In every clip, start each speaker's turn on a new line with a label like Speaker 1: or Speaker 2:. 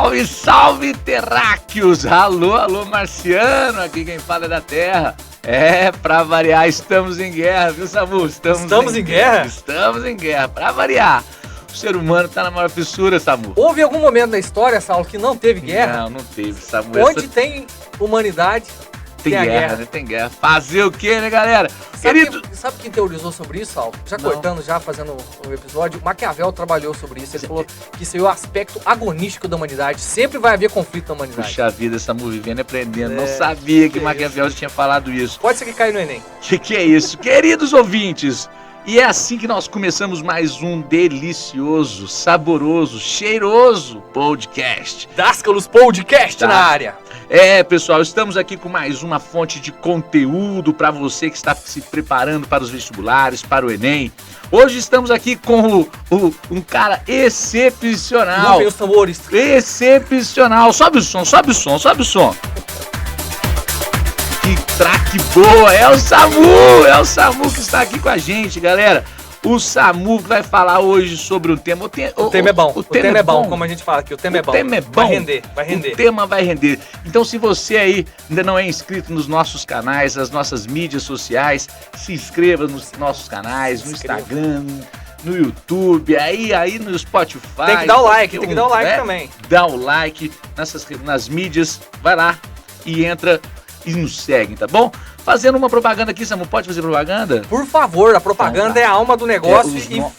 Speaker 1: Salve, salve, terráqueos! Alô, marciano, aqui quem fala é da Terra. Pra variar, estamos em guerra, viu, Samu?
Speaker 2: Estamos em guerra?
Speaker 1: Estamos em guerra, pra variar. O ser humano tá na maior fissura, Samu.
Speaker 2: Houve algum momento na história, Saulo, que não teve guerra?
Speaker 1: Não teve, Samu.
Speaker 2: Onde tem humanidade,
Speaker 1: tem guerra, né? Tem guerra. Fazer o quê, né, galera?
Speaker 2: Sabe quem teorizou sobre isso, Saulo? Fazendo o episódio, Maquiavel trabalhou sobre isso. Ele falou que isso é o aspecto agonístico da humanidade. Sempre vai haver conflito na humanidade.
Speaker 1: Puxa vida, Samu, vivendo e aprendendo. Não sabia que Maquiavel tinha falado isso.
Speaker 2: Pode ser que caia no Enem.
Speaker 1: Que é isso? Queridos ouvintes, e é assim que nós começamos mais um delicioso, saboroso, cheiroso podcast.
Speaker 2: Dáscalos Podcast na área.
Speaker 1: Pessoal, estamos aqui com mais uma fonte de conteúdo para você que está se preparando para os vestibulares, para o Enem. Hoje estamos aqui com um cara excepcional.
Speaker 2: Não tem os tambores.
Speaker 1: Excepcional. Sobe o som. Que traque boa, é o Samu que está aqui com a gente, galera. O Samu vai falar hoje sobre um tema.
Speaker 2: O tema é bom. O tema é bom, como a gente fala aqui. O tema é bom. Vai render.
Speaker 1: O tema vai render. Então, se você aí ainda não é inscrito nos nossos canais, nas nossas mídias sociais, se inscreva nos nossos canais, no Instagram, no YouTube, aí no Spotify.
Speaker 2: Tem que dar o like, também.
Speaker 1: Dá o like nas mídias, vai lá e entra e nos segue, tá bom? Fazendo uma propaganda aqui, Samu, pode fazer propaganda?
Speaker 2: Por favor, a propaganda é a alma do negócio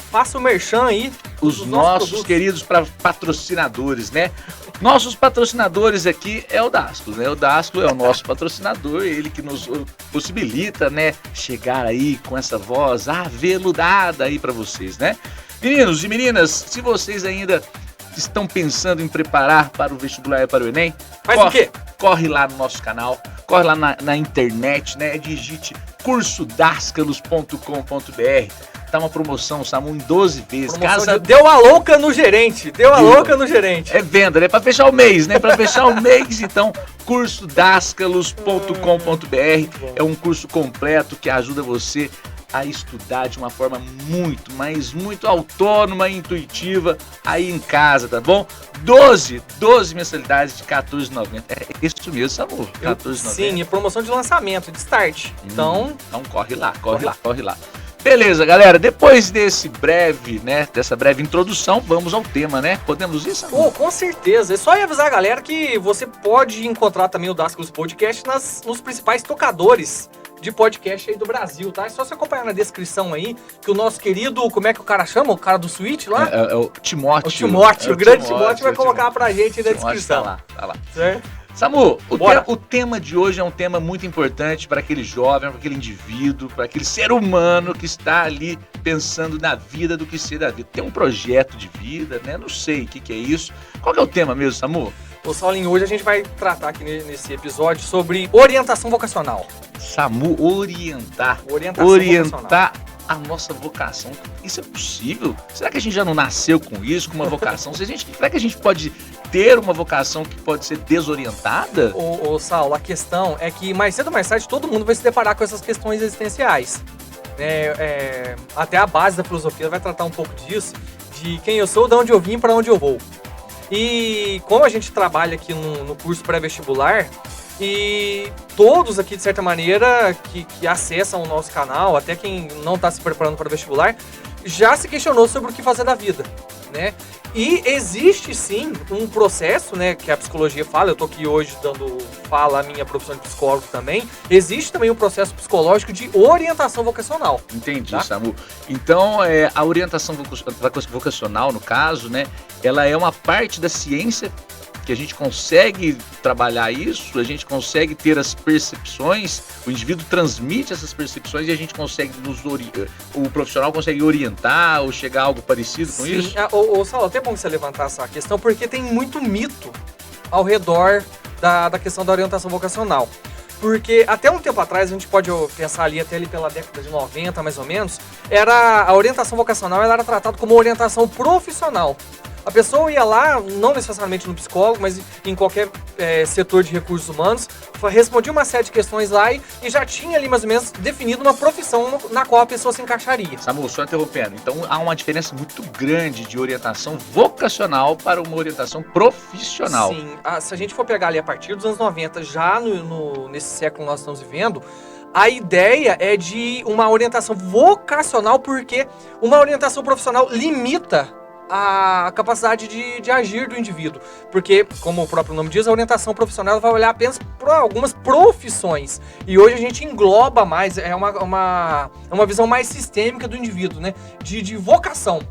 Speaker 2: faça o merchan aí.
Speaker 1: Os nossos queridos patrocinadores, né? Nossos patrocinadores aqui é o Dasco, né? O Dasco é o nosso patrocinador, ele que nos possibilita, né, chegar aí com essa voz aveludada aí pra vocês, né? Meninos e meninas, se vocês ainda estão pensando em preparar para o vestibular e para o Enem,
Speaker 2: o quê?
Speaker 1: Corre lá no nosso canal, corre lá na internet, né? Digite cursodascalos.com.br. Tá uma promoção, Samu, em 12 vezes.
Speaker 2: Deu a louca no gerente.
Speaker 1: É venda, né? Pra fechar o mês, né? Então, cursodascalos.com.br é um curso completo que ajuda você a estudar de uma forma muito, mas muito autônoma e intuitiva aí em casa, tá bom? 12 mensalidades de R$14,90. É isso mesmo, Samu, R$14,90.
Speaker 2: Sim, e promoção de lançamento, de start. Então
Speaker 1: corre lá. Beleza, galera, depois dessa breve introdução, vamos ao tema, né? Podemos ir, Samu?
Speaker 2: Com certeza. É só avisar a galera que você pode encontrar também o Dáscalos Podcast nos principais tocadores de podcast aí do Brasil, tá? É só você acompanhar na descrição aí, que o nosso querido, como é que o cara chama? O cara do Switch lá?
Speaker 1: É o Timóteo.
Speaker 2: O grande Timóteo vai colocar pra gente aí na descrição.
Speaker 1: Tá lá.
Speaker 2: Certo?
Speaker 1: Samu, o tema de hoje é um tema muito importante para aquele jovem, para aquele indivíduo, para aquele ser humano que está ali pensando na vida, do que ser da vida. Tem um projeto de vida, né? Não sei o que é isso. Qual que é o tema mesmo, Samu?
Speaker 2: Ô, Saulinho, hoje a gente vai tratar aqui nesse episódio sobre orientação vocacional.
Speaker 1: Samu, orientar a nossa vocação. Isso é possível? Será que a gente já não nasceu com isso, com uma vocação? Será que a gente pode ter uma vocação que pode ser desorientada?
Speaker 2: Ô, Saulo, a questão é que mais cedo ou mais tarde todo mundo vai se deparar com essas questões existenciais. Até a base da filosofia vai tratar um pouco disso, de quem eu sou, de onde eu vim, para onde eu vou. E como a gente trabalha aqui no curso pré-vestibular, e todos aqui, de certa maneira, que acessam o nosso canal, até quem não está se preparando para o vestibular, já se questionou sobre o que fazer da vida, né? E existe sim um processo, né, que a psicologia fala, eu tô aqui hoje dando fala a minha profissão de psicólogo também, existe também um processo psicológico de orientação vocacional.
Speaker 1: Entendi,
Speaker 2: tá?
Speaker 1: Samu. Então, a orientação vocacional, no caso, né, ela é uma parte da ciência que a gente consegue trabalhar isso, a gente consegue ter as percepções, o indivíduo transmite essas percepções e a gente consegue o profissional consegue orientar ou chegar a algo parecido com isso?
Speaker 2: Sim, Saulo, até bom você levantar essa questão, porque tem muito mito ao redor da questão da orientação vocacional. Porque até um tempo atrás, a gente pode pensar ali pela década de 90, mais ou menos, a orientação vocacional era tratada como orientação profissional. A pessoa ia lá, não necessariamente no psicólogo, mas em qualquer setor de recursos humanos, respondia uma série de questões lá e já tinha ali mais ou menos definido uma profissão na qual a pessoa se encaixaria.
Speaker 1: Samuel, só interrompendo, então há uma diferença muito grande de orientação vocacional para uma orientação profissional.
Speaker 2: Sim, se a gente for pegar ali a partir dos anos 90, já nesse século que nós estamos vivendo, a ideia é de uma orientação vocacional, porque uma orientação profissional limita a capacidade de agir do indivíduo. Porque, como o próprio nome diz, a orientação profissional vai olhar apenas para algumas profissões. E hoje a gente engloba mais, é uma visão mais sistêmica do indivíduo, né? De vocação,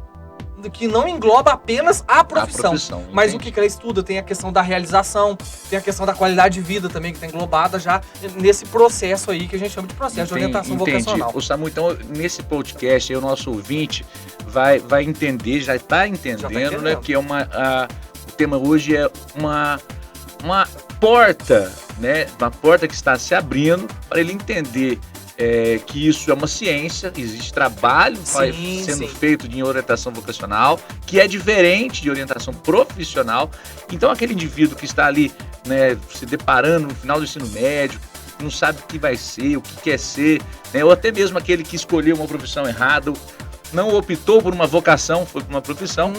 Speaker 2: que não engloba apenas a profissão. Mas o que ela estuda tem a questão da realização, tem a questão da qualidade de vida também, que está englobada já nesse processo aí que a gente chama de processo de orientação vocacional.
Speaker 1: O Samu, então, nesse podcast, aí, o nosso ouvinte vai entender, já está entendendo, né, que o tema hoje é uma porta, né, uma porta que está se abrindo para ele entender que isso é uma ciência, existe trabalho sendo feito de orientação vocacional, que é diferente de orientação profissional. Então, aquele indivíduo que está ali, né, se deparando no final do ensino médio, não sabe o que vai ser, o que quer ser, né, ou até mesmo aquele que escolheu uma profissão errada, não optou por uma vocação, foi por uma profissão.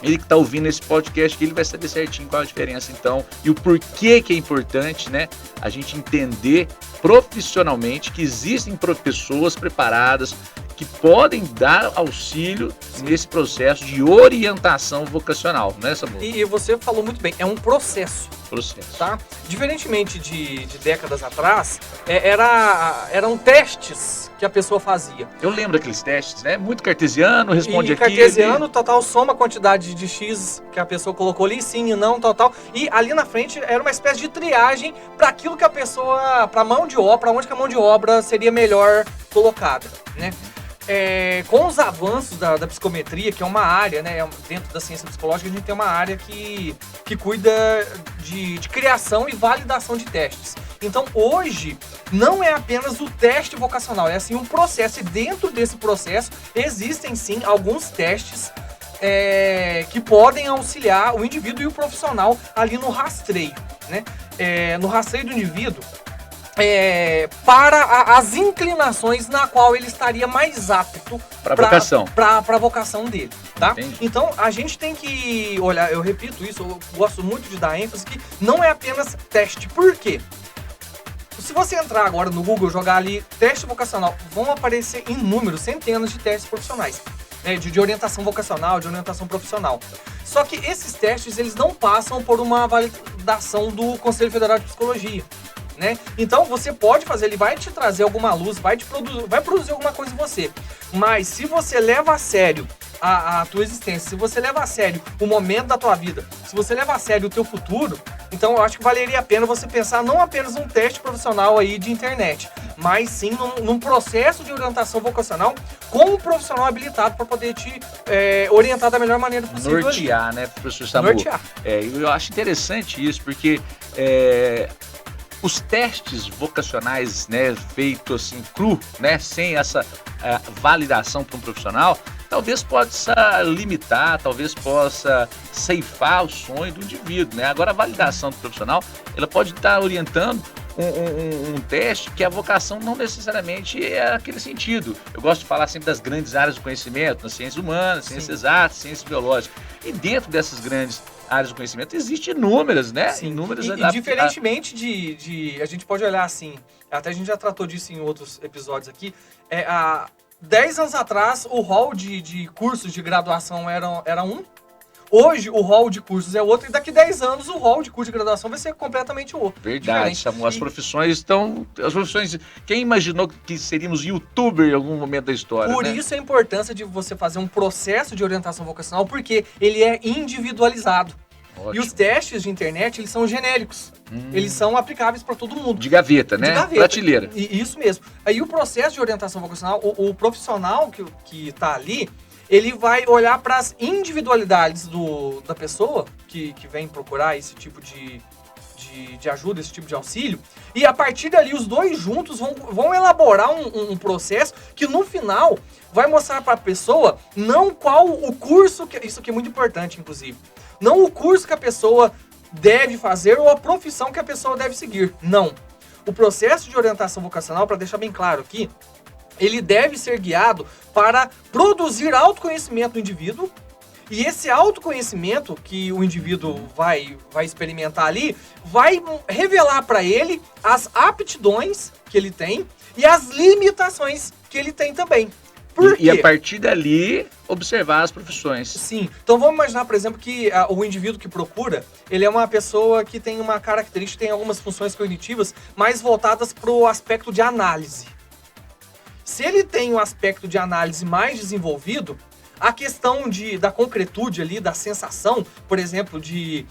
Speaker 1: Ele que está ouvindo esse podcast, ele vai saber certinho qual a diferença, então, e o porquê que é importante, né, a gente entender profissionalmente que existem pessoas preparadas que podem dar auxílio nesse processo de orientação vocacional, né, Samuel?
Speaker 2: E você falou muito bem, é um processo. Tá? Diferentemente de décadas atrás, eram testes que a pessoa fazia.
Speaker 1: Eu lembro daqueles testes, né? Muito cartesiano, responde aqui.
Speaker 2: Cartesiano, total, soma a quantidade de X que a pessoa colocou ali, sim e não, total. E ali na frente era uma espécie de triagem para aquilo que a pessoa, para mão de obra, onde que a mão de obra seria melhor colocada, né? Com os avanços da psicometria, que é uma área, né, dentro da ciência psicológica, a gente tem uma área que cuida de criação e validação de testes. Então, hoje, não é apenas o teste vocacional, é assim um processo, e dentro desse processo existem sim alguns testes que podem auxiliar o indivíduo e o profissional ali no rastreio, né? No rastreio do indivíduo, para as inclinações na qual ele estaria mais apto
Speaker 1: para a
Speaker 2: vocação dele, tá?
Speaker 1: Entendi.
Speaker 2: Então a gente tem que olhar, eu repito isso, eu gosto muito de dar ênfase que não é apenas teste. Por quê? Se você entrar agora no Google, jogar ali teste vocacional, vão aparecer inúmeros, centenas de testes profissionais, né, de orientação vocacional, de orientação profissional. Só que esses testes, eles não passam por uma validação do Conselho Federal de Psicologia, né? Então você pode fazer, ele vai te trazer alguma luz, vai produzir alguma coisa em você. Mas se você leva a sério a tua existência, se você leva a sério o momento da tua vida, se você leva a sério o teu futuro, então eu acho que valeria a pena você pensar não apenas um teste profissional aí de internet, mas sim num processo de orientação vocacional com um profissional habilitado para poder te orientar da melhor maneira possível.
Speaker 1: Nortear,
Speaker 2: ali,
Speaker 1: né, professor Samu?
Speaker 2: Nortear.
Speaker 1: Eu acho interessante isso, porque os testes vocacionais, né, feitos assim, cru, né, sem essa validação para um profissional, talvez possa limitar, talvez possa ceifar o sonho do indivíduo, né? Agora, a validação do profissional, ela pode estar orientando um teste que a vocação não necessariamente é aquele sentido. Eu gosto de falar sempre das grandes áreas do conhecimento, nas ciências humanas, ciências exatas, ciências biológicas. E dentro dessas grandes áreas do conhecimento existem inúmeras, né?
Speaker 2: Sim.
Speaker 1: Inúmeras
Speaker 2: e diferentemente de... A gente pode olhar assim, até a gente já tratou disso em outros episódios aqui, há 10 anos atrás o rol de cursos de graduação era um, hoje o rol de cursos é outro, e daqui 10 anos o rol de curso de graduação vai ser completamente outro.
Speaker 1: Verdade, Samu, as profissões estão... Quem imaginou que seríamos youtuber em algum momento da história,
Speaker 2: Por isso a importância de você fazer um processo de orientação vocacional, porque ele é individualizado. Ótimo. E os testes de internet, eles são genéricos. Eles são aplicáveis para todo mundo.
Speaker 1: De gaveta, né?
Speaker 2: De gaveta.
Speaker 1: Prateleira.
Speaker 2: Isso mesmo. Aí o processo de orientação vocacional, o profissional que está ali, ele vai olhar para as individualidades da pessoa que vem procurar esse tipo de de ajuda, esse tipo de auxílio, e a partir dali os dois juntos vão elaborar um processo que no final vai mostrar para a pessoa não qual o curso, isso aqui é muito importante inclusive, não o curso que a pessoa deve fazer ou a profissão que a pessoa deve seguir, não. O processo de orientação vocacional, para deixar bem claro aqui, ele deve ser guiado para produzir autoconhecimento do indivíduo. E esse autoconhecimento que o indivíduo vai experimentar ali, vai revelar para ele as aptidões que ele tem e as limitações que ele tem também. Por quê?
Speaker 1: E a partir dali, observar as profissões.
Speaker 2: Sim. Então vamos imaginar, por exemplo, que o indivíduo que procura, ele é uma pessoa que tem uma característica, tem algumas funções cognitivas mais voltadas para o aspecto de análise. Se ele tem um aspecto de análise mais desenvolvido, a questão da concretude ali, da sensação, por exemplo, de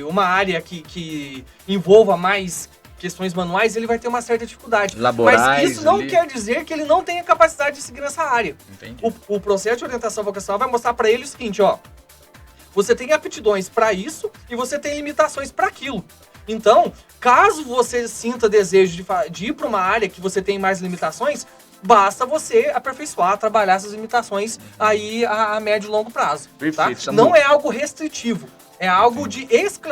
Speaker 2: uma área que envolva mais questões manuais, ele vai ter uma certa dificuldade.
Speaker 1: Laborais,
Speaker 2: mas isso não
Speaker 1: ali.
Speaker 2: quer dizer que ele não tenha capacidade de seguir nessa área.
Speaker 1: Entendi.
Speaker 2: O processo de orientação vocacional vai mostrar para ele o seguinte, ó. Você tem aptidões para isso e você tem limitações para aquilo. Então, caso você sinta desejo de ir para uma área que você tem mais limitações, basta você aperfeiçoar, trabalhar essas limitações aí a médio e longo prazo.
Speaker 1: Perfeito,
Speaker 2: Tá? Não é algo restritivo, é algo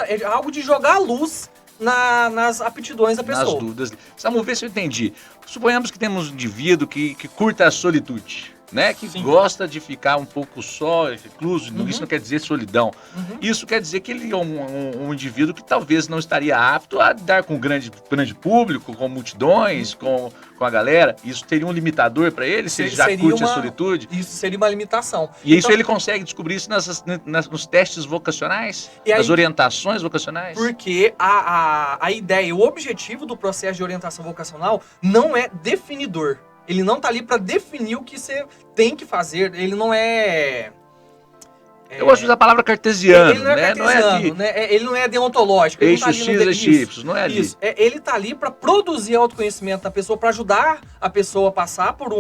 Speaker 2: é algo de jogar a luz nas aptidões da pessoa.
Speaker 1: Nas dúvidas. Vamos ver se eu entendi. Suponhamos que temos um indivíduo que curta a solitude, né? Que
Speaker 2: Sim.
Speaker 1: gosta de ficar um pouco só, recluso.
Speaker 2: Uhum.
Speaker 1: Isso não quer dizer solidão.
Speaker 2: Uhum.
Speaker 1: Isso quer dizer que ele é um indivíduo que talvez não estaria apto a lidar com grande público, com multidões, com a galera. Isso teria um limitador para ele, se ele já curte a solitude?
Speaker 2: Isso seria uma limitação.
Speaker 1: E isso ele consegue descobrir isso nos testes vocacionais?
Speaker 2: E aí,
Speaker 1: nas orientações vocacionais?
Speaker 2: Porque a ideia, o objetivo do processo de orientação vocacional não é definidor. Ele não tá ali para definir o que você tem que fazer. Ele não é...
Speaker 1: Eu gosto de usar a palavra cartesiano,
Speaker 2: ele não é
Speaker 1: né?
Speaker 2: cartesiano, né? Ele não é deontológico. Ele
Speaker 1: Eixo
Speaker 2: não tá ali
Speaker 1: X, eixo Y, não é ali.
Speaker 2: Isso. Ele tá ali para produzir autoconhecimento da pessoa, para ajudar a pessoa a passar por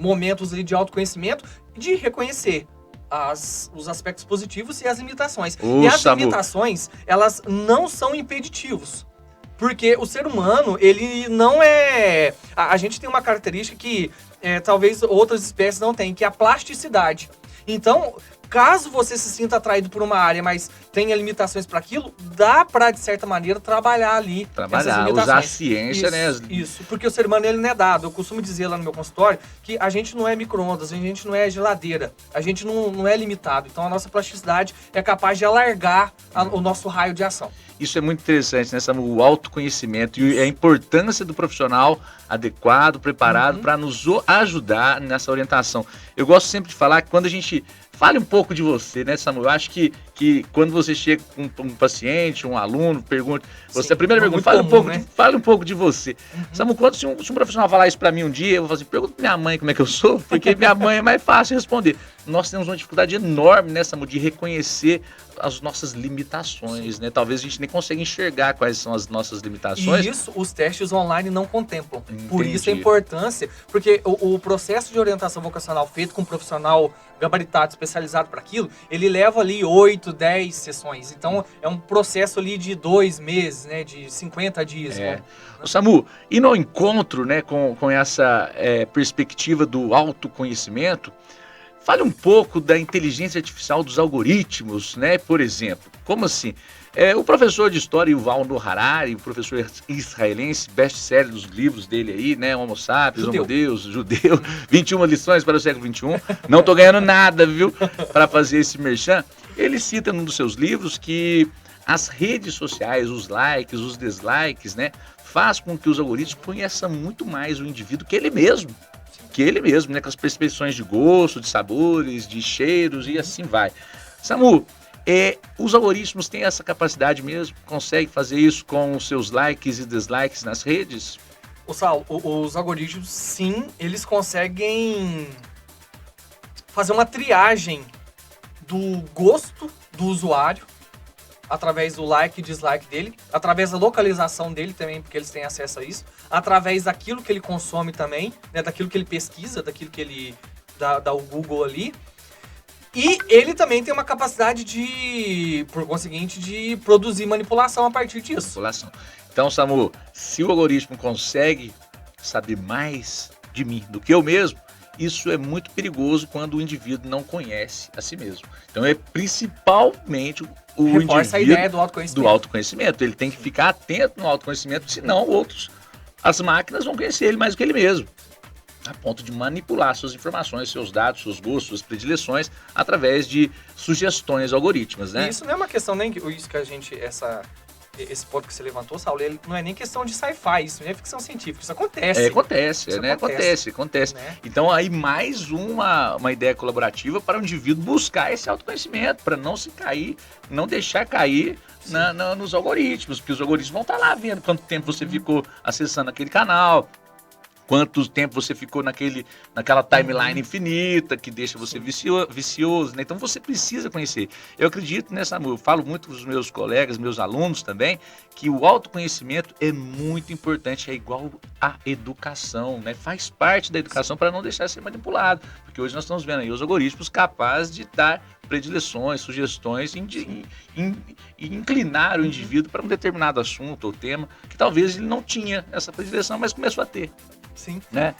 Speaker 2: momentos ali de autoconhecimento, de reconhecer os aspectos positivos e as limitações. E as limitações, elas não são impeditivos. Porque o ser humano, ele não é... A gente tem uma característica que talvez outras espécies não têm, que é a plasticidade. Então, caso você se sinta atraído por uma área, mas tenha limitações para aquilo, dá para, de certa maneira, trabalhar ali essas limitações.
Speaker 1: Usar a ciência,
Speaker 2: isso,
Speaker 1: né?
Speaker 2: Isso, porque o ser humano, ele não é dado. Eu costumo dizer lá no meu consultório que a gente não é micro-ondas, a gente não é geladeira, a gente não é limitado. Então, a nossa plasticidade é capaz de alargar o nosso raio de ação.
Speaker 1: Isso é muito interessante, né, Samu? O autoconhecimento e a importância do profissional adequado, preparado para nos ajudar nessa orientação. Eu gosto sempre de falar que quando a gente... Fale um pouco de você, né, Samu? Eu acho que quando você chega com um paciente, um aluno, pergunta... Você, a primeira pergunta, fale um pouco de você.
Speaker 2: Uhum.
Speaker 1: Samu, se um profissional falar isso para mim um dia, eu vou falar assim, pergunta pra minha mãe como é que eu sou, porque minha mãe é mais fácil responder. Nós temos uma dificuldade enorme, né, Samu, de reconhecer as nossas limitações, né? Talvez a gente nem consiga enxergar quais são as nossas limitações.
Speaker 2: E isso os testes online não contemplam.
Speaker 1: Entendi.
Speaker 2: Por isso a importância, porque o processo de orientação vocacional feito com um profissional gabaritado, especializado para aquilo, ele leva ali 8, 10 sessões. Então é um processo ali de 2 meses, né? De 50 dias.
Speaker 1: O Samu, e no encontro, né, com essa perspectiva do autoconhecimento, fale um pouco da inteligência artificial dos algoritmos, né? Por exemplo, como assim? O professor de história Yuval Noah Harari, o professor israelense, best-seller dos livros dele aí, né? Homo sapiens, Homo Deus, judeu, 21 lições para o século XXI. Não tô ganhando nada, viu? Para fazer esse merchan. Ele cita num dos seus livros que as redes sociais, os likes, os dislikes, né? Faz com que os algoritmos conheçam muito mais o indivíduo que ele mesmo. Né, com as percepções de gosto, de sabores, de cheiros e assim vai. Samu, os algoritmos têm essa capacidade mesmo? Consegue fazer isso com os seus likes e dislikes nas redes?
Speaker 2: Saulo, os algoritmos, sim, eles conseguem fazer uma triagem do gosto do usuário através do like e dislike dele, através da localização dele também, porque eles têm acesso a isso, através daquilo que ele consome também, né, daquilo que ele pesquisa, daquilo que ele dá o Google ali, E ele também tem uma capacidade de, por conseguinte, de produzir manipulação a partir disso.
Speaker 1: Manipulação. Então, Samu, se o algoritmo consegue saber mais de mim do que eu mesmo, isso é muito perigoso quando o indivíduo não conhece a si mesmo. Então, é principalmente o
Speaker 2: Reforça a
Speaker 1: indivíduo
Speaker 2: ideia do autoconhecimento.
Speaker 1: do autoconhecimento. Ele tem que ficar atento no autoconhecimento, senão as máquinas vão conhecer ele mais do que ele mesmo, a ponto de manipular suas informações, seus dados, seus gostos, suas predileções, através de sugestões algorítmicas, né?
Speaker 2: E isso não é uma questão nem isso que a gente, esse ponto que você levantou, Saulo, ele não é nem questão de sci-fi, isso não é ficção científica, isso acontece.
Speaker 1: Acontece.
Speaker 2: Né?
Speaker 1: Então aí mais uma ideia colaborativa para o indivíduo buscar esse autoconhecimento, para não se cair, não deixar cair nos algoritmos, porque os algoritmos vão estar lá vendo quanto tempo você ficou acessando aquele canal, quanto tempo você ficou naquela timeline infinita que deixa você vicioso, né? Então você precisa conhecer. Eu acredito eu falo muito com os meus colegas, meus alunos também, que o autoconhecimento é muito importante, é igual à educação, né? Faz parte da educação para não deixar ser manipulado, porque hoje nós estamos vendo aí os algoritmos capazes de dar predileções, sugestões e inclinar o indivíduo para um determinado assunto ou tema que talvez ele não tinha essa predileção, mas começou a ter.
Speaker 2: Sim.
Speaker 1: Né?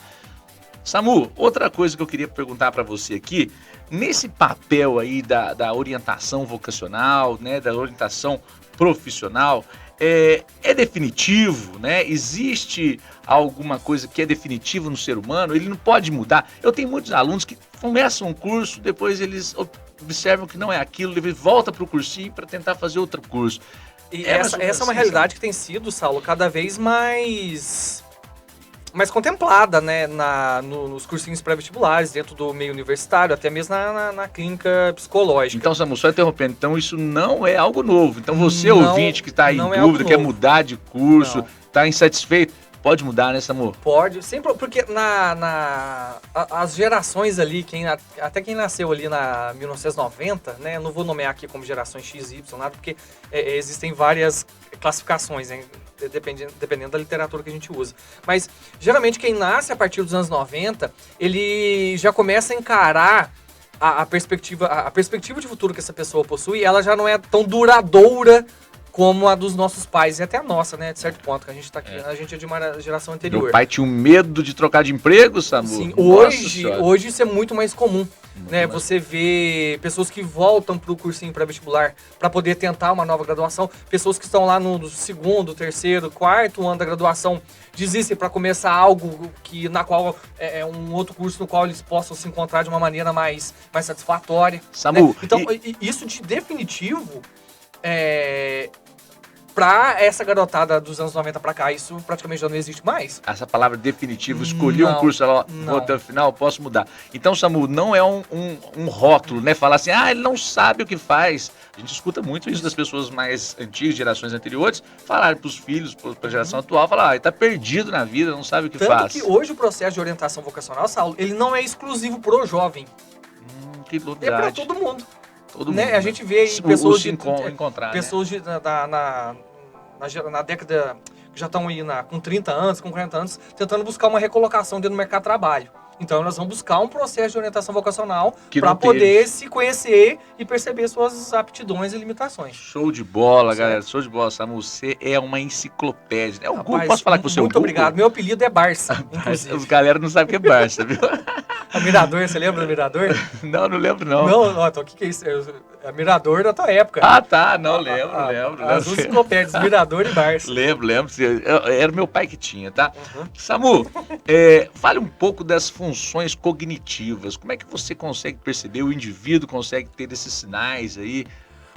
Speaker 1: Samu, outra coisa que eu queria perguntar para você aqui, nesse papel aí da orientação vocacional, né, da orientação profissional, é definitivo, né? Existe alguma coisa que é definitiva no ser humano? Ele não pode mudar? Eu tenho muitos alunos que começam um curso, depois eles observam que não é aquilo, depois volta para o cursinho para tentar fazer outro curso.
Speaker 2: E essa é uma realidade que tem sido, Saulo, cada vez mais contemplada, né, nos cursinhos pré-vestibulares, dentro do meio universitário, até mesmo na clínica psicológica.
Speaker 1: Então, Samu, só interrompendo, então isso não é algo novo. Então você, ouvinte, que está em dúvida, quer mudar de curso, está insatisfeito, pode mudar, né, Samu?
Speaker 2: Pode, sempre, porque as gerações ali, até quem nasceu ali na 1990, né, não vou nomear aqui como gerações X, Y, nada, porque existem várias classificações, né, dependendo da literatura que a gente usa. Mas, geralmente, quem nasce a partir dos anos 90, ele já começa a encarar a perspectiva de futuro que essa pessoa possui, ela já não é tão duradoura como a dos nossos pais, e até a nossa, né, de certo ponto, que a gente tá aqui, a gente é de uma geração anterior.
Speaker 1: Meu pai tinha um medo de trocar de emprego, Samu?
Speaker 2: Sim, hoje isso é muito mais comum, né, você vê pessoas que voltam pro cursinho pré-vestibular para poder tentar uma nova graduação, pessoas que estão lá no segundo, terceiro, quarto ano da graduação, desistem para começar algo na qual é um outro curso no qual eles possam se encontrar de uma maneira mais satisfatória.
Speaker 1: Samu,
Speaker 2: né? Então, isso de definitivo, pra essa garotada dos anos 90 pra cá, isso praticamente já não existe mais.
Speaker 1: Essa palavra definitivo, escolhi um curso, vou até o final, posso mudar. Então, Samu, não é um rótulo, né? Falar assim, ele não sabe o que faz. A gente escuta muito isso das pessoas mais antigas, gerações anteriores, falarem pros filhos, pra geração atual, falar, ele tá perdido na vida, não sabe o que faz.
Speaker 2: Tanto que hoje o processo de orientação vocacional, Saulo, ele não é exclusivo pro jovem.
Speaker 1: Que novidade.
Speaker 2: É pra todo mundo.
Speaker 1: Todo
Speaker 2: né?
Speaker 1: mundo.
Speaker 2: A gente vê aí pessoas na década que já estão aí com 30 anos, com 40 anos, tentando buscar uma recolocação dentro do mercado de trabalho. Então elas vão buscar um processo de orientação vocacional para poder se conhecer e perceber suas aptidões e limitações.
Speaker 1: Show de bola, galera. Show de bola, Samu. Você é uma enciclopédia. É o Google. Posso falar que você é o Google?
Speaker 2: Muito obrigado. Meu apelido é Barça, inclusive.
Speaker 1: Os galera não sabem o que é Barça, viu?
Speaker 2: Mirador, você lembra do Mirador?
Speaker 1: Não lembro não.
Speaker 2: Não, então o que é isso? É Mirador da tua época.
Speaker 1: Ah, tá. Não, lembro.
Speaker 2: As duas enciclopédias, Mirador e Barça.
Speaker 1: Lembro. Era o meu pai que tinha, tá? Samu, fale um pouco das funções cognitivas. Como é que você consegue perceber, o indivíduo consegue ter esses sinais aí?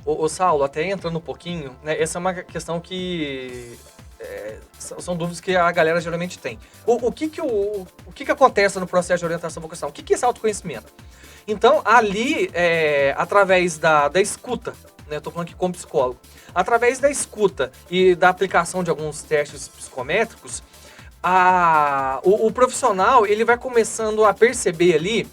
Speaker 2: Ô Saulo, até entrando um pouquinho, né, essa é uma questão que são dúvidas que a galera geralmente tem. O que acontece no processo de orientação vocacional? O que é esse autoconhecimento? Então, ali, através da escuta, né, eu tô falando aqui como psicólogo, através da escuta e da aplicação de alguns testes psicométricos, o profissional ele vai começando a perceber ali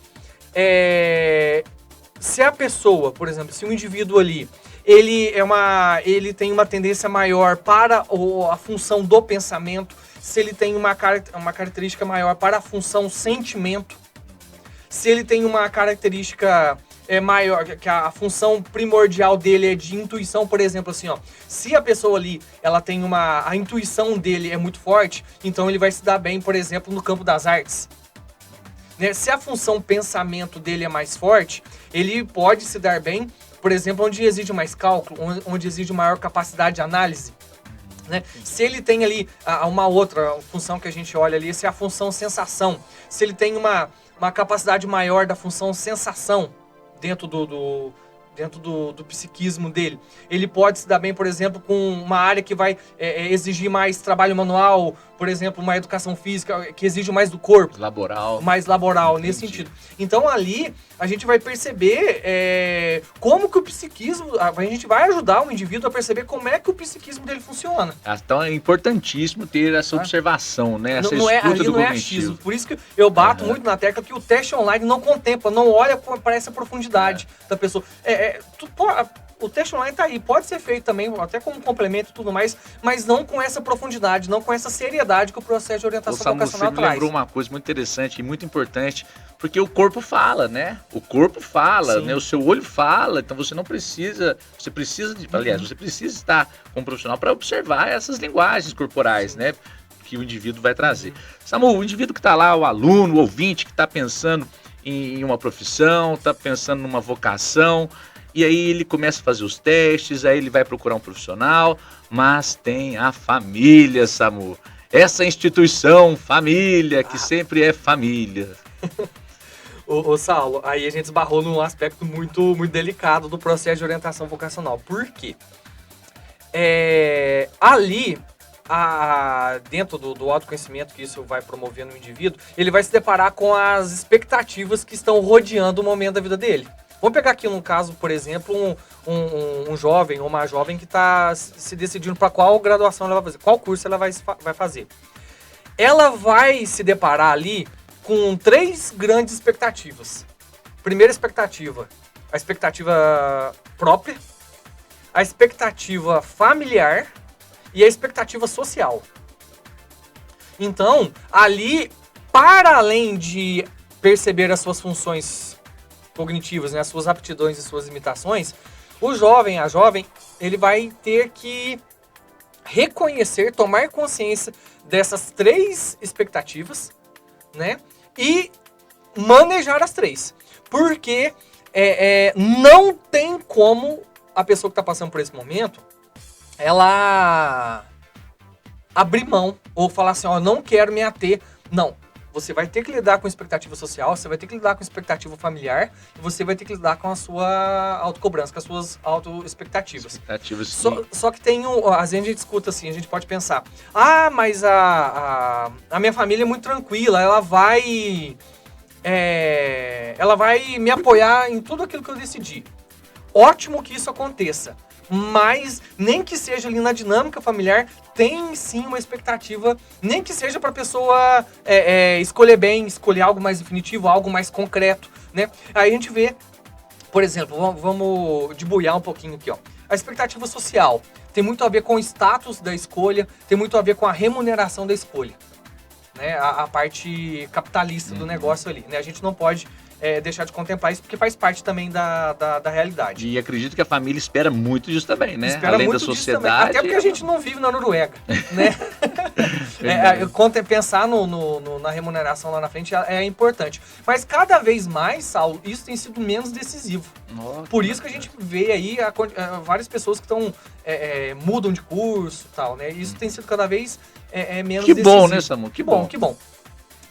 Speaker 2: se a pessoa, por exemplo, se o indivíduo ali ele tem uma tendência maior para a função do pensamento, se ele tem uma característica maior para a função sentimento, se ele tem uma característica é maior, que a função primordial dele é de intuição, por exemplo, assim, ó, se a pessoa ali, ela tem a intuição dele é muito forte, então ele vai se dar bem, por exemplo, no campo das artes. Né? Se a função pensamento dele é mais forte, ele pode se dar bem, por exemplo, onde exige mais cálculo, onde exige maior capacidade de análise. Né? Se ele tem ali uma outra função que a gente olha ali, se é a função sensação, se ele tem uma capacidade maior da função sensação dentro do psiquismo dele, ele pode se dar bem, por exemplo, com uma área que vai exigir mais trabalho manual, por exemplo, uma educação física que exige mais do corpo. Mais laboral,
Speaker 1: Entendi.
Speaker 2: nesse sentido. Então ali a gente vai perceber como que o psiquismo, a gente vai ajudar o indivíduo a perceber como é que o psiquismo dele funciona.
Speaker 1: Então é importantíssimo ter essa observação, né? Essa
Speaker 2: Não
Speaker 1: escuta
Speaker 2: ali
Speaker 1: do
Speaker 2: não é
Speaker 1: cognitivo.
Speaker 2: achismo. Por isso que eu bato muito na tecla que o teste online não contempla, não olha para essa profundidade da pessoa. O teste online tá aí, pode ser feito também, até como complemento e tudo mais, mas não com essa profundidade, não com essa seriedade que o processo de orientação vocacional
Speaker 1: você me
Speaker 2: traz.
Speaker 1: lembrou uma coisa muito interessante e muito importante, porque o corpo fala, né? O corpo fala,
Speaker 2: Sim.
Speaker 1: né? O seu olho fala, então você precisa estar com um profissional para observar essas linguagens corporais, né? Que o indivíduo vai trazer. Samu, o indivíduo que está lá, o aluno, o ouvinte que está pensando em uma profissão, está pensando numa vocação, e aí ele começa a fazer os testes, aí ele vai procurar um profissional, mas tem a família, Samu. Essa instituição, família, que sempre é família.
Speaker 2: Ô Saulo, aí a gente esbarrou num aspecto muito, muito delicado do processo de orientação vocacional. Por quê? Ali, dentro do autoconhecimento que isso vai promover no indivíduo, ele vai se deparar com as expectativas que estão rodeando o momento da vida dele. Vamos pegar aqui um caso, por exemplo, um jovem ou uma jovem que está se decidindo para qual graduação ela vai fazer, qual curso ela vai fazer. Ela vai se deparar ali com 3 grandes expectativas. Primeira expectativa, a expectativa própria, a expectativa familiar e a expectativa social. Então, ali, para além de perceber as suas funções cognitivas, né, as suas aptidões e suas limitações, o jovem, a jovem, ele vai ter que reconhecer, tomar consciência dessas 3 expectativas, né, e manejar as 3. Porque não tem como a pessoa que está passando por esse momento, ela abrir mão ou falar assim, ó, não quero me ater. Não. Você vai ter que lidar com expectativa social, você vai ter que lidar com expectativa familiar e você vai ter que lidar com a sua autocobrança, com as suas autoexpectativas. Só que tem às vezes a gente escuta assim, a gente pode pensar, mas a minha família é muito tranquila, ela vai me apoiar em tudo aquilo que eu decidi. Ótimo que isso aconteça. Mas nem que seja ali na dinâmica familiar, tem sim uma expectativa, nem que seja para a pessoa escolher bem, escolher algo mais definitivo, algo mais concreto, né? Aí a gente vê, por exemplo, vamos debulhar um pouquinho aqui, ó. A expectativa social tem muito a ver com o status da escolha, tem muito a ver com a remuneração da escolha, né? A parte capitalista do negócio ali, né? A gente não pode deixar de contemplar isso, porque faz parte também da realidade.
Speaker 1: E acredito que a família espera muito disso também, né?
Speaker 2: Espera
Speaker 1: além
Speaker 2: muito
Speaker 1: da sociedade.
Speaker 2: Até porque a gente não vive na Noruega, né? Pensar na remuneração lá na frente é importante. Mas cada vez mais, Saulo, isso tem sido menos decisivo.
Speaker 1: Nossa,
Speaker 2: por isso que a gente vê aí várias pessoas que mudam de curso e tal, né? Isso tem sido cada vez menos decisivo.
Speaker 1: Que bom, né, Samu? Que bom.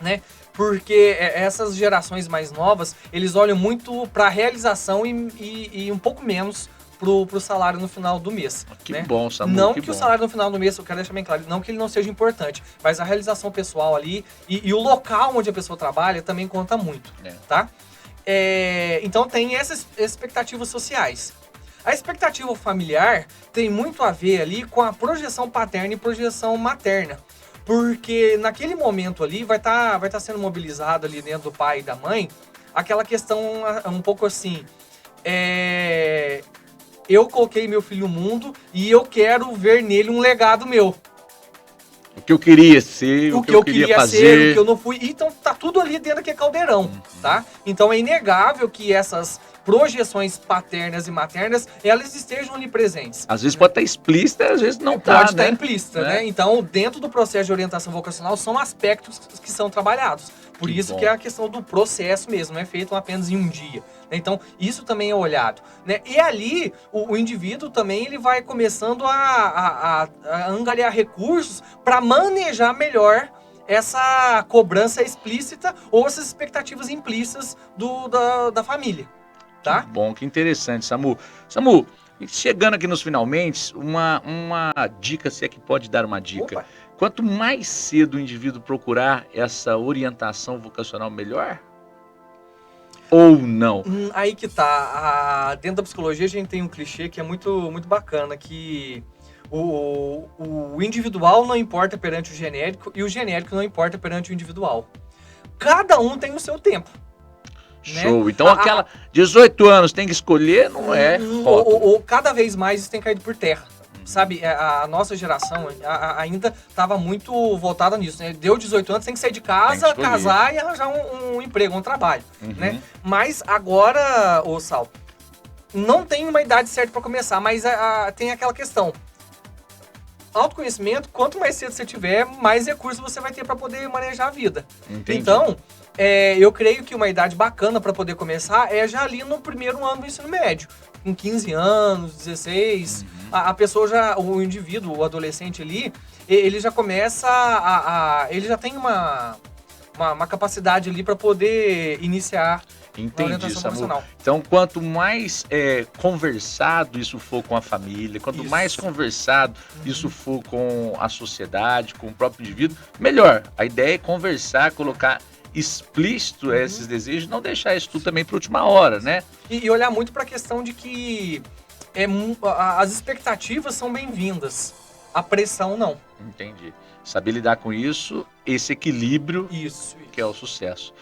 Speaker 2: Né? Porque essas gerações mais novas, eles olham muito para a realização e um pouco menos pro salário no final do mês.
Speaker 1: Que
Speaker 2: né?
Speaker 1: bom, Samu.
Speaker 2: Não que o salário no final do mês, eu quero deixar bem claro, não que ele não seja importante, mas a realização pessoal ali e o local onde a pessoa trabalha também conta muito, tá? Então tem essas expectativas sociais. A expectativa familiar tem muito a ver ali com a projeção paterna e projeção materna. Porque naquele momento ali vai tá sendo mobilizado ali dentro do pai e da mãe aquela questão um pouco assim, eu coloquei meu filho no mundo e eu quero ver nele um legado meu.
Speaker 1: O que eu queria ser, o que eu queria fazer.
Speaker 2: Ser, o que eu não fui. Então tá tudo ali dentro daquele caldeirão, tá? Então é inegável que essas projeções paternas e maternas, elas estejam ali presentes.
Speaker 1: Às vezes pode estar explícita, às vezes não
Speaker 2: Pode estar
Speaker 1: né?
Speaker 2: implícita, né? Então, dentro do processo de orientação vocacional, são aspectos que são trabalhados. Por isso que é a questão do processo mesmo, não é feito apenas em um dia. Então, isso também é olhado, né? E ali, o indivíduo também ele vai começando a angariar recursos para manejar melhor essa cobrança explícita ou essas expectativas implícitas da família, tá?
Speaker 1: Que bom, que interessante, Samu. Samu, chegando aqui nos finalmente, uma dica, se é que pode dar uma dica.
Speaker 2: Opa.
Speaker 1: Quanto mais cedo o indivíduo procurar essa orientação vocacional, melhor? Ou não?
Speaker 2: Aí que tá. Dentro da psicologia a gente tem um clichê que é muito, muito bacana, que o individual não importa perante o genérico e o genérico não importa perante o individual. Cada um tem o seu tempo.
Speaker 1: Show.
Speaker 2: Né?
Speaker 1: Então aquela 18 anos tem que escolher, não é?
Speaker 2: Cada vez mais isso tem caído por terra. Sabe, a nossa geração ainda estava muito voltada nisso, né? Deu 18 anos, tem que sair de casa, casar e arranjar um emprego, um trabalho, né? Mas agora, Sal, não tem uma idade certa para começar, mas tem aquela questão. Autoconhecimento, quanto mais cedo você tiver, mais recursos você vai ter para poder manejar a vida.
Speaker 1: Entendi.
Speaker 2: Então, eu creio que uma idade bacana para poder começar é já ali no primeiro ano do ensino médio. Com 15 anos, 16, a pessoa o indivíduo, o adolescente ali, ele já começa ele já tem uma capacidade ali para poder iniciar a orientação vocacional.
Speaker 1: Então, quanto mais conversado isso for com a família, quanto mais conversado isso for com a sociedade, com o próprio indivíduo, melhor. A ideia é conversar, colocar explícito esses desejos, não deixar isso tudo também para última hora, né?
Speaker 2: E olhar muito para a questão de que as expectativas são bem-vindas, a pressão não.
Speaker 1: Entendi. Saber lidar com isso, esse equilíbrio,
Speaker 2: isso.
Speaker 1: Que é o sucesso.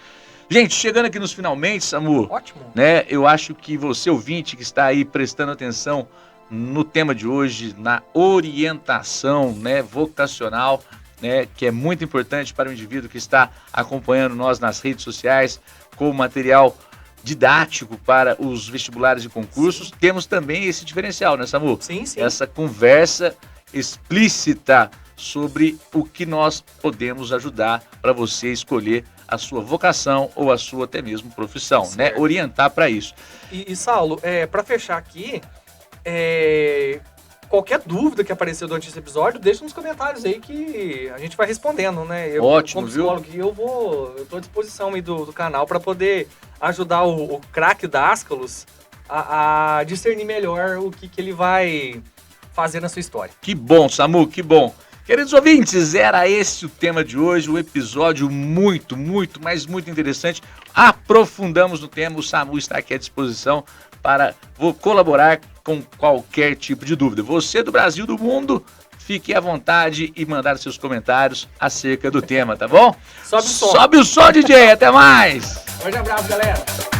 Speaker 1: Gente, chegando aqui nos finalmente, Samu,
Speaker 2: ótimo,
Speaker 1: né? Eu acho que você, ouvinte, que está aí prestando atenção no tema de hoje, na orientação, né, vocacional, né, que é muito importante para o indivíduo que está acompanhando nós nas redes sociais, com material didático para os vestibulares e concursos. Temos também esse diferencial, né, Samu?
Speaker 2: Sim.
Speaker 1: Essa conversa explícita sobre o que nós podemos ajudar para você escolher a sua vocação ou a sua até mesmo profissão, certo, né? Orientar para isso.
Speaker 2: E Saulo, para fechar aqui, qualquer dúvida que aparecer durante esse episódio, deixa nos comentários aí que a gente vai respondendo, né?
Speaker 1: Ótimo,
Speaker 2: como psicólogo, viu? Eu tô à disposição aí do canal para poder ajudar o craque Dáscalos a discernir melhor o que ele vai fazer na sua história.
Speaker 1: Que bom, Samu, que bom. Queridos ouvintes, era esse o tema de hoje, um episódio muito, mas muito interessante. Aprofundamos no tema, o Samu está aqui à disposição para colaborar com qualquer tipo de dúvida. Você do Brasil, do mundo, fique à vontade e mandar seus comentários acerca do tema, tá bom?
Speaker 2: Sobe o som.
Speaker 1: Sobe o som, DJ, até mais!
Speaker 2: Forte abraço, galera!